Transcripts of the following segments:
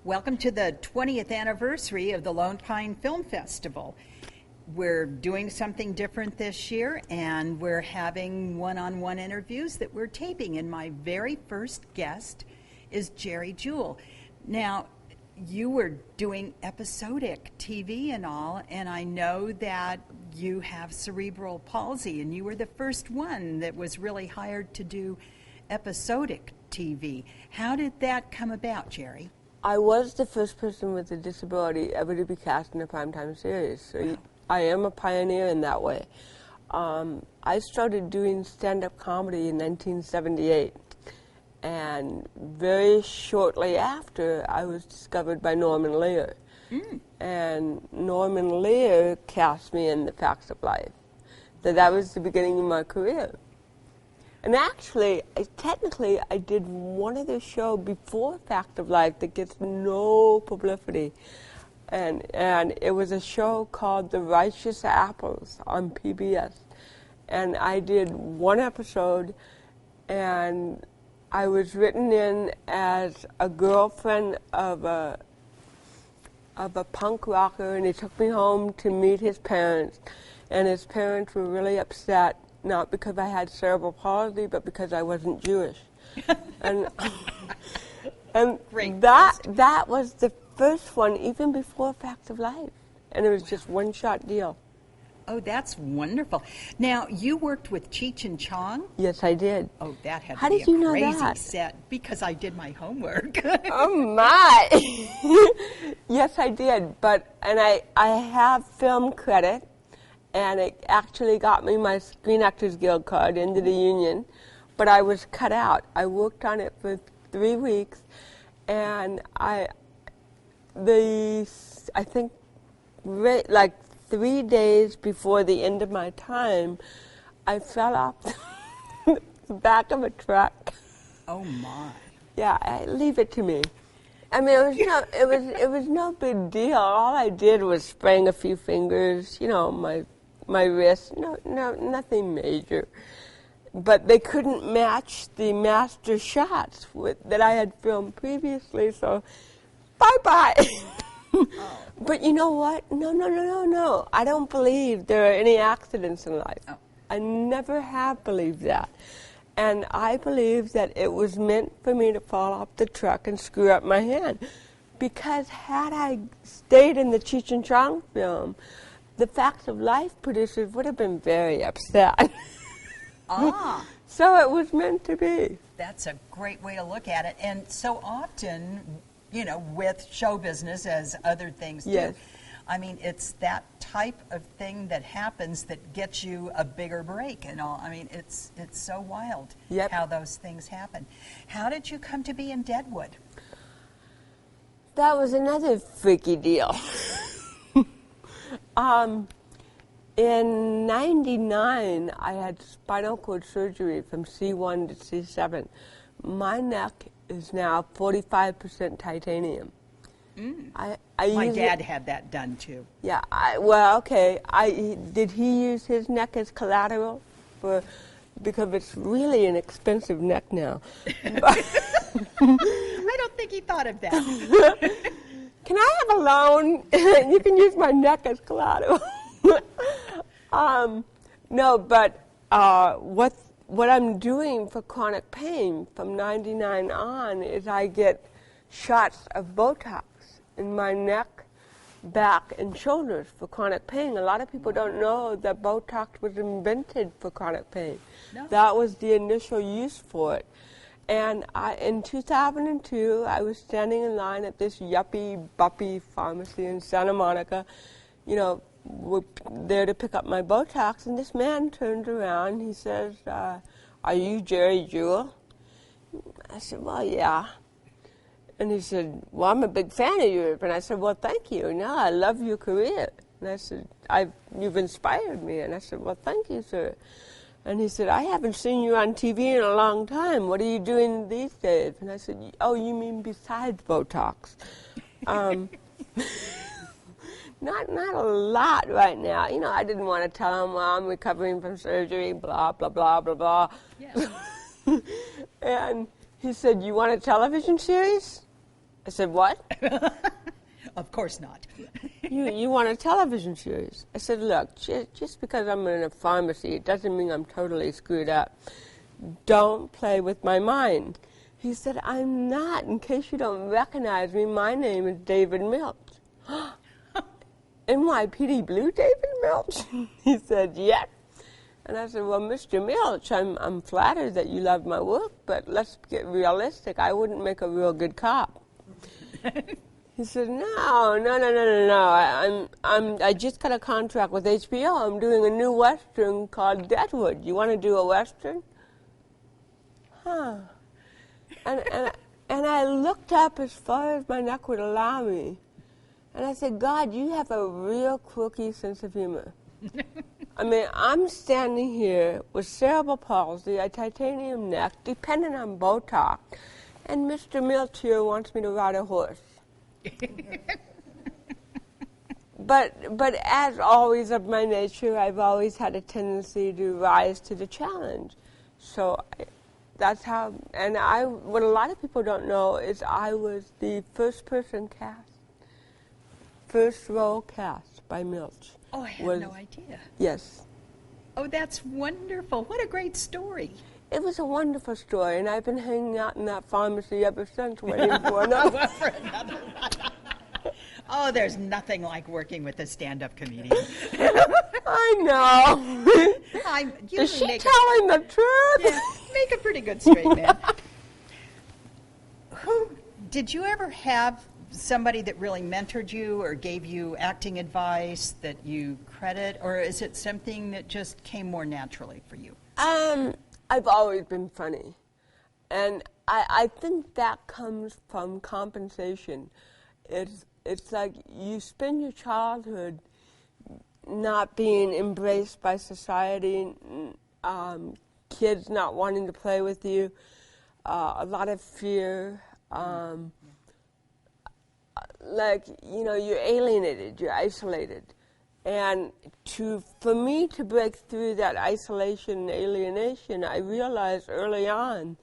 Welcome to the 20th anniversary of the Lone Pine Film Festival. We're doing something different this year, and we're having one-on-one interviews that we're taping, and my very first guest is Geri Jewell. Now, you were doing episodic TV and all, and I know that you have cerebral palsy, and you were the first one that was really hired to do episodic TV. How did that come about, Geri? I was the first person with a disability ever to be cast in a primetime series, so Wow. I am a pioneer in that way. I started doing stand-up comedy in 1978, and very shortly after, I was discovered by Norman Lear. And Norman Lear cast me in The Facts of Life. So that was the beginning of my career. And actually, technically, I did one other show before Fact of Life that gets no publicity. And it was a show called The Righteous Apples on PBS. And I did one episode, and I was written in as a girlfriend of a punk rocker, and he took me home to meet his parents. And his parents were really upset, not because I had cerebral palsy, but because I wasn't Jewish. and that was the first one, even before Facts of Life. And it was just one-shot deal. Oh, that's wonderful. Now, you worked with Cheech and Chong? Yes, I did. Oh, that had How to did be you a know crazy that? set, because I did my homework. Oh, my. Yes, I did. And I have film credit, and it actually got me my Screen Actors Guild card into the union, but I was cut out. I worked on it for 3 weeks, and I think like 3 days before the end of my time, I fell off the back of a truck. Oh, my. Yeah, leave it to me. I mean, it was no big deal. All I did was sprain a few fingers, my wrist. No, nothing major. But they couldn't match the master shots that I had filmed previously, so bye-bye. Oh. But you know what? No. I don't believe there are any accidents in life. Oh. I never have believed that. And I believe that it was meant for me to fall off the truck and screw up my hand. Because had I stayed in the Cheech and Chong film, the Facts of Life producers would have been very upset. Ah. So it was meant to be. That's a great way to look at it. And so often, with show business, as other things yes. do, I mean, it's that type of thing that happens that gets you a bigger break and all. I mean, it's so wild how those things happen. How did you come to be in Deadwood? That was another freaky deal. In '99, I had spinal cord surgery from C1 to C7. My neck is now 45% titanium. My dad had that done too. Yeah, did he use his neck as collateral? Because it's really an expensive neck now. I don't think he thought of that. Can I have a loan? You can use my neck as collateral. No, but what I'm doing for chronic pain from '99 on is I get shots of Botox in my neck, back, and shoulders for chronic pain. A lot of people don't know that Botox was invented for chronic pain. No. That was the initial use for it. And in 2002, I was standing in line at this yuppie-buppie pharmacy in Santa Monica, we're there to pick up my Botox, and this man turns around, he says, are you Geri Jewell? I said, well, yeah. And he said, well, I'm a big fan of yours. And I said, well, thank you. No, I love your career. And I said, you've inspired me. And I said, well, thank you, sir. And he said, I haven't seen you on TV in a long time. What are you doing these days? And I said, oh, you mean besides Botox? Not a lot right now. I didn't want to tell him, well, I'm recovering from surgery, blah, blah, blah, blah, blah. Yeah. And he said, you want a television series? I said, what? Of course not. You want a television series? I said, look, just because I'm in a pharmacy, it doesn't mean I'm totally screwed up. Don't play with my mind. He said, I'm not. In case you don't recognize me, my name is David Milch. NYPD Blue David Milch? He said, yes. And I said, well, Mr. Milch, I'm flattered that you love my work, but let's get realistic. I wouldn't make a real good cop. He said, no. I just got a contract with HBO. I'm doing a new Western called Deadwood. You want to do a Western? Huh. And I looked up as far as my neck would allow me. And I said, God, you have a real quirky sense of humor. I mean, I'm standing here with cerebral palsy, a titanium neck, dependent on Botox, and Mr. Milch here wants me to ride a horse. But as always of my nature, I've always had a tendency to rise to the challenge. So that's how, and what a lot of people don't know is I was the first role cast by Milch. Oh, I had no idea. Yes. Oh, that's wonderful. What a great story. It was a wonderful story, and I've been hanging out in that pharmacy ever since, waiting for another. Oh, there's nothing like working with a stand-up comedian. I know. Is she telling the truth? Yeah, make a pretty good straight man. Did you ever have somebody that really mentored you or gave you acting advice that you credit, or is it something that just came more naturally for you? I've always been funny, and I think that comes from compensation. It's like you spend your childhood not being embraced by society, kids not wanting to play with you, a lot of fear, like, you're alienated, you're isolated. And for me to break through that isolation and alienation, I realized early on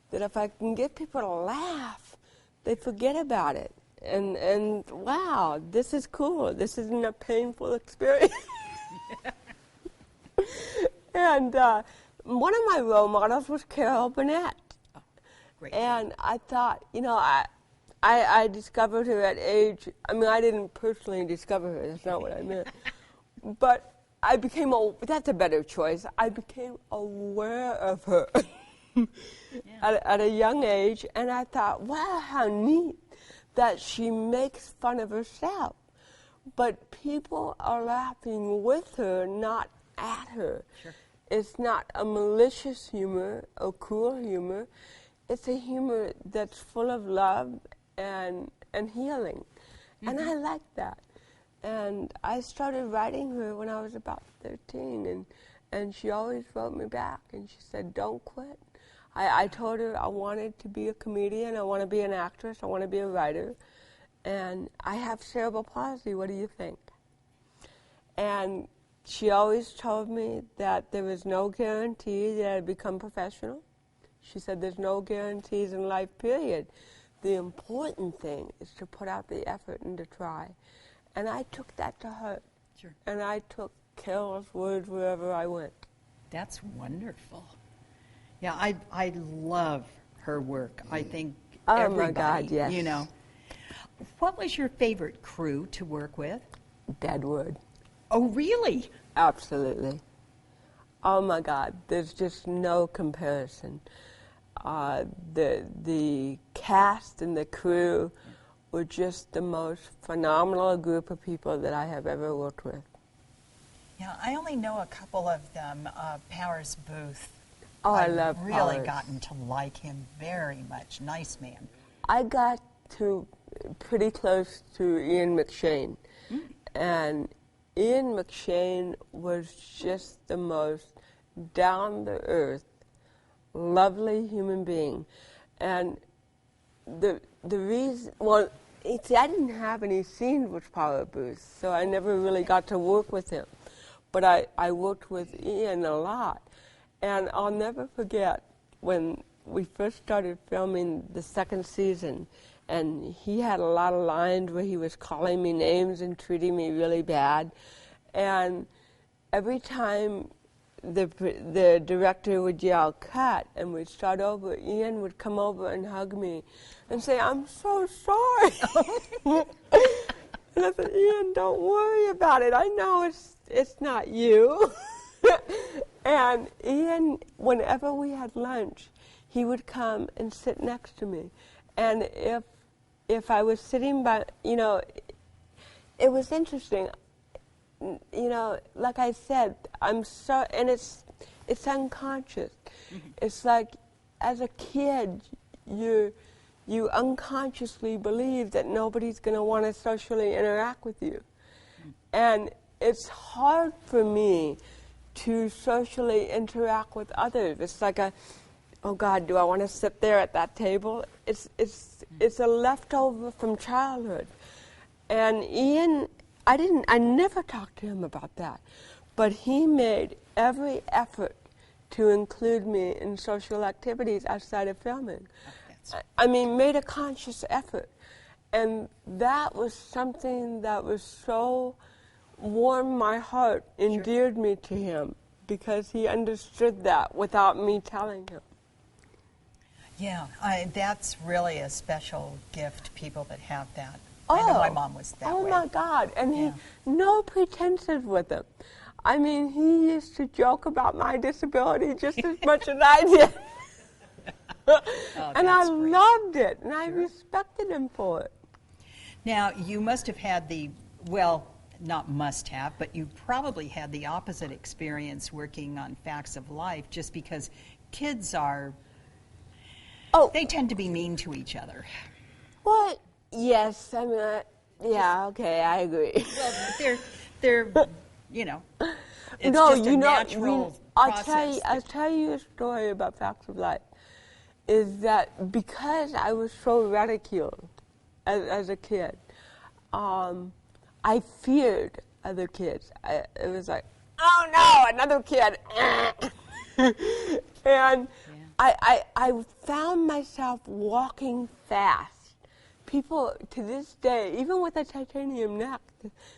that if I can get people to laugh, they forget about it. And wow, this is cool. This isn't a painful experience. And one of my role models was Cheryl Barnett. Oh, great. And I thought, I discovered her at age, I didn't personally discover her, that's not what I meant. But I became, that's a better choice, I became aware of her at a young age, and I thought, wow, how neat that she makes fun of herself. But people are laughing with her, not at her. Sure. It's not a malicious humor, a cruel humor. It's a humor that's full of love and healing. Mm-hmm. And I like that. And I started writing her when I was about 13, and she always wrote me back, and she said, don't quit. I told her I wanted to be a comedian, I want to be an actress, I want to be a writer, and I have cerebral palsy, what do you think? And she always told me that there was no guarantee that I'd become professional. She said there's no guarantees in life, period. The important thing is to put out the effort and to try. And I took that to heart. Sure. And I took Carol's words wherever I went. That's wonderful. Yeah, I love her work. I think everybody, my God, yes. What was your favorite crew to work with? Deadwood. Oh, really? Absolutely. Oh, my God, there's just no comparison. The cast and the crew were just the most phenomenal group of people that I have ever worked with. Yeah, I only know a couple of them. Powers Booth. Oh, I love I've really Powers. gotten to like him very much. Nice man. I got to pretty close to Ian McShane. And Ian McShane was just the most down-to-earth, lovely human being. And the reason, I didn't have any scenes with Powers Booth, so I never really got to work with him. But I worked with Ian a lot. And I'll never forget when we first started filming the second season, And he had a lot of lines where he was calling me names and treating me really bad. And every time the director would yell, cut, and we'd start over, Ian would come over and hug me and say, I'm so sorry. And I said, Ian, don't worry about it. I know it's not you. And Ian, whenever we had lunch, he would come and sit next to me. And if I was sitting by, it was interesting. Like I said, and it's unconscious. Mm-hmm. It's like, as a kid, you unconsciously believe that nobody's going to want to socially interact with you. And it's hard for me to socially interact with others. It's like oh God, do I want to sit there at that table? It's a leftover from childhood. And Ian, I never talked to him about that, but he made every effort to include me in social activities outside of filming. Made a conscious effort. And that was something that was so warmed my heart, endeared me to him, because he understood that without me telling him. Yeah, that's really a special gift, people that have that. I know my mom was that way. Oh my God, and he, no pretenses with him. He used to joke about my disability just as much as I did. And I loved it, and I respected him for it. Now, you must have had not must have, but you probably had the opposite experience working on Facts of Life, just because kids they tend to be mean to each other. Well, yes, okay, I agree. Well, they're it's just a natural process. I'll tell you a story about Facts of Life. Is that because I was so ridiculed as a kid, I feared other kids. It was like, oh no, another kid. And I found myself walking fast. People to this day, even with a titanium neck,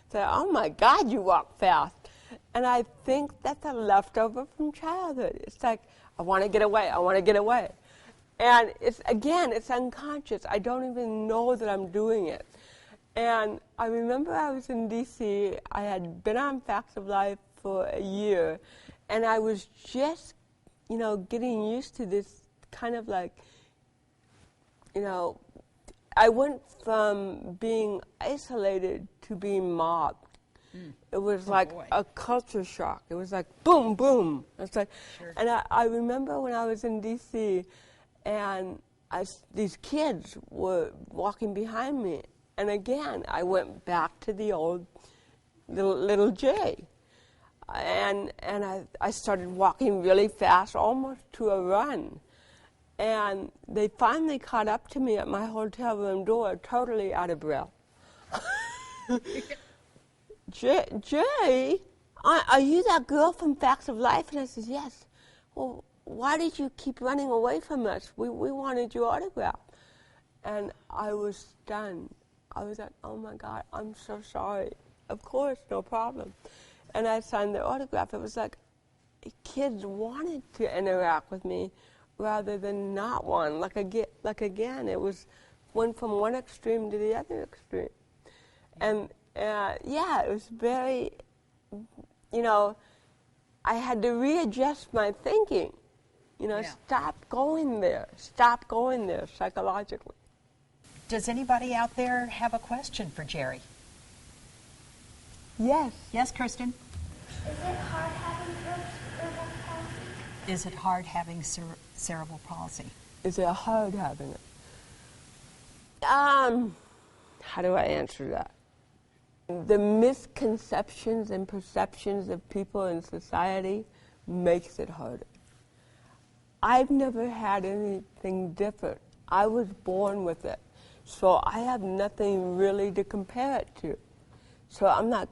say, oh my God, you walk fast. And I think that's a leftover from childhood. It's like, I want to get away, I want to get away. And it's unconscious. I don't even know that I'm doing it. And I remember I was in D.C. I had been on Facts of Life for a year, and I was just, getting used to this kind of like, I went from being isolated to being mobbed. It was a culture shock. It was like, boom, boom. It's like, and I remember when I was in D.C., and these kids were walking behind me. And again, I went back to the old little J. And I started walking really fast, almost to a run. And they finally caught up to me at my hotel room door, totally out of breath. Jay, are you that girl from Facts of Life? And I said, yes. Well, why did you keep running away from us? We wanted your autograph. And I was stunned. I was like, oh my God, I'm so sorry. Of course, no problem. And I signed the autograph. It was like kids wanted to interact with me rather than not one. Like again, it was went from one extreme to the other extreme. And it was very, I had to readjust my thinking. Stop going there psychologically. Does anybody out there have a question for Geri? Yes. Yes, Kirsten? Is it hard having cerebral palsy? Is it hard having it? How do I answer that? The misconceptions and perceptions of people in society makes it harder. I've never had anything different. I was born with it. So I have nothing really to compare it to. So I'm going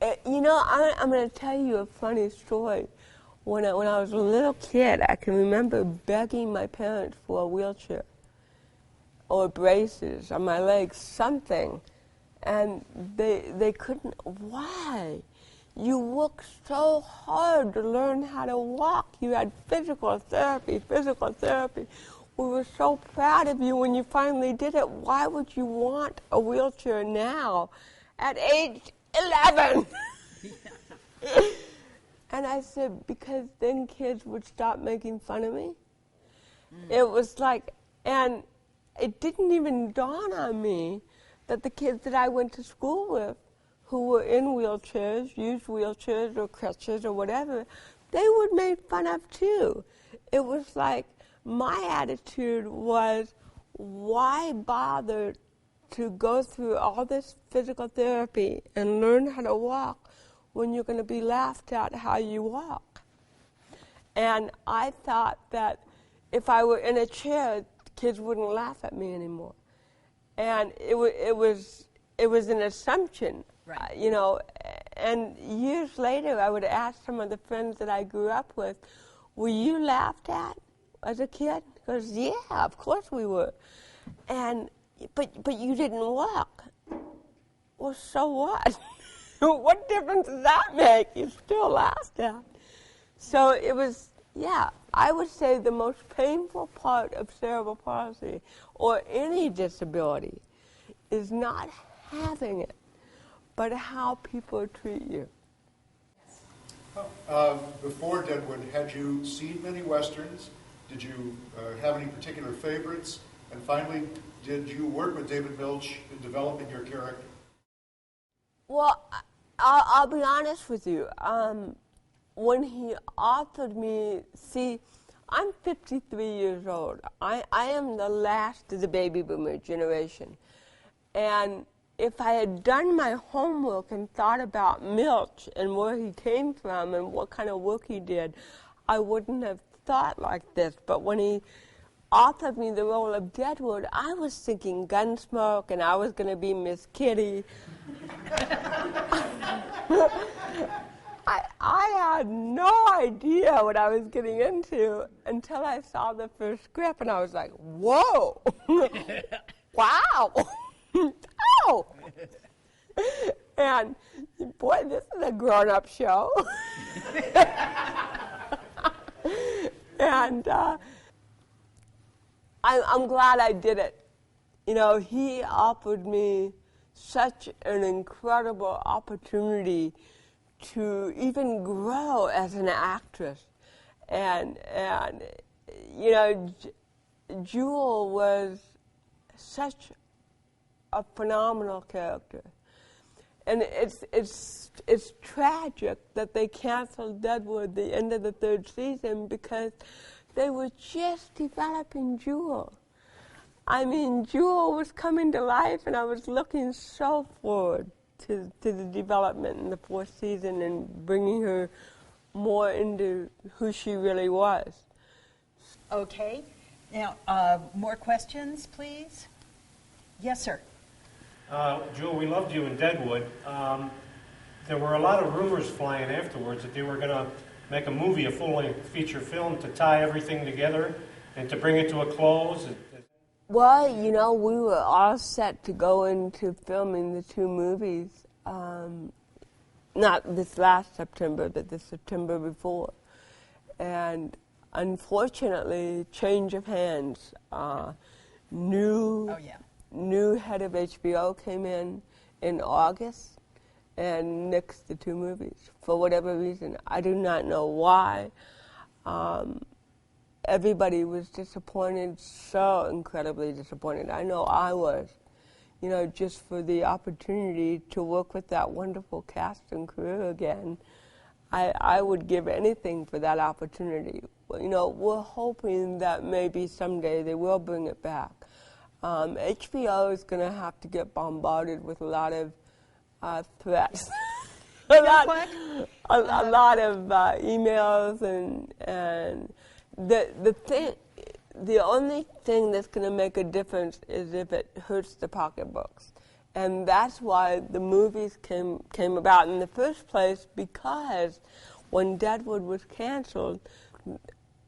to tell you a funny story. When I was a little kid, I can remember begging my parents for a wheelchair. or braces on my legs, something. And they couldn't. Why? You worked so hard to learn how to walk. You had physical therapy. We were so proud of you when you finally did it. Why would you want a wheelchair now at age 11? And I said, because then kids would stop making fun of me. It was like, and it didn't even dawn on me that the kids that I went to school with who were in wheelchairs, used wheelchairs or crutches or whatever, they were made fun of too. It was like, my attitude was, why bother to go through all this physical therapy and learn how to walk when you're going to be laughed at how you walk? And I thought that if I were in a chair, kids wouldn't laugh at me anymore. And it was an assumption, right. You know. And years later, I would ask some of the friends that I grew up with, were you laughed at as a kid? Because, yeah, of course we were. And but you didn't walk. Well, so what? What difference does that make? You're still laughed at. So it was, yeah, I would say the most painful part of cerebral palsy or any disability is not having it, but how people treat you. Before Deadwood, had you seen many Westerns? Did you have any particular favorites? And finally, did you work with David Milch in developing your character? Well, I'll be honest with you. When he offered me, see, I'm 53 years old. I am the last of the baby boomer generation. And if I had done my homework and thought about Milch and where he came from and what kind of work he did, I wouldn't have thought like this. But when he offered me the role of Deadwood, I was thinking Gunsmoke and I was going to be Miss Kitty. I had no idea what I was getting into until I saw the first script, and I was like, whoa, wow, oh. And, boy, this is a grown-up show. And I'm glad I did it. You know, he offered me such an incredible opportunity to even grow as an actress. And you know, Jewell was such a phenomenal character. And it's tragic that they canceled Deadwood the end of the third season because they were just developing Jewell. I mean, Jewell was coming to life, and I was looking so forward to the development in the fourth season and bringing her more into who she really was. Okay. Now, more questions, please? Yes, sir. Jewell, we loved you in Deadwood. There were a lot of rumors flying afterwards that they were going to make a movie, a full-length feature film, to tie everything together and to bring it to a close. Well, you know, we were all set to go into filming the two movies, not this last September, but the September before. And unfortunately, change of hands. New head of HBO came in August and nixed the two movies for whatever reason. I do not know why. Everybody was disappointed, so incredibly disappointed. I know I was, you know, just for the opportunity to work with that wonderful cast and crew again. I would give anything for that opportunity. You know, we're hoping that maybe someday they will bring it back. HBO is going to have to get bombarded with a lot of threats. a lot of emails and the only thing that's going to make a difference is if it hurts the pocketbooks. And that's why the movies came about in the first place, because when Deadwood was canceled,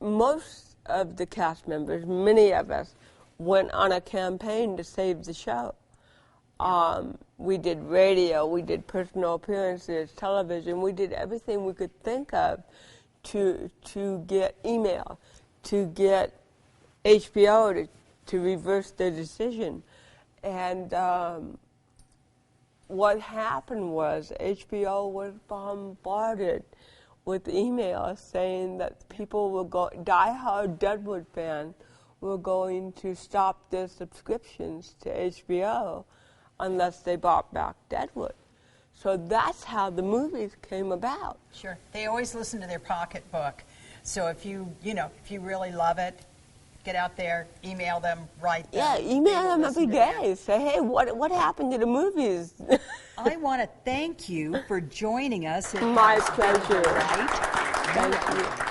most of the cast members, many of us, went on a campaign to save the show. We did radio, we did personal appearances, television, we did everything we could think of to get email, to get HBO to reverse their decision. And what happened was HBO was bombarded with emails saying that people were diehard Deadwood fans were going to stop their subscriptions to HBO unless they bought back Deadwood. So that's how the movies came about. Sure. They always listen to their pocketbook. So if you really love it, get out there, email them, write them. Yeah, email them every day. Say, hey, what happened to the movies? I want to thank you for joining us. My pleasure. Right? Thank you.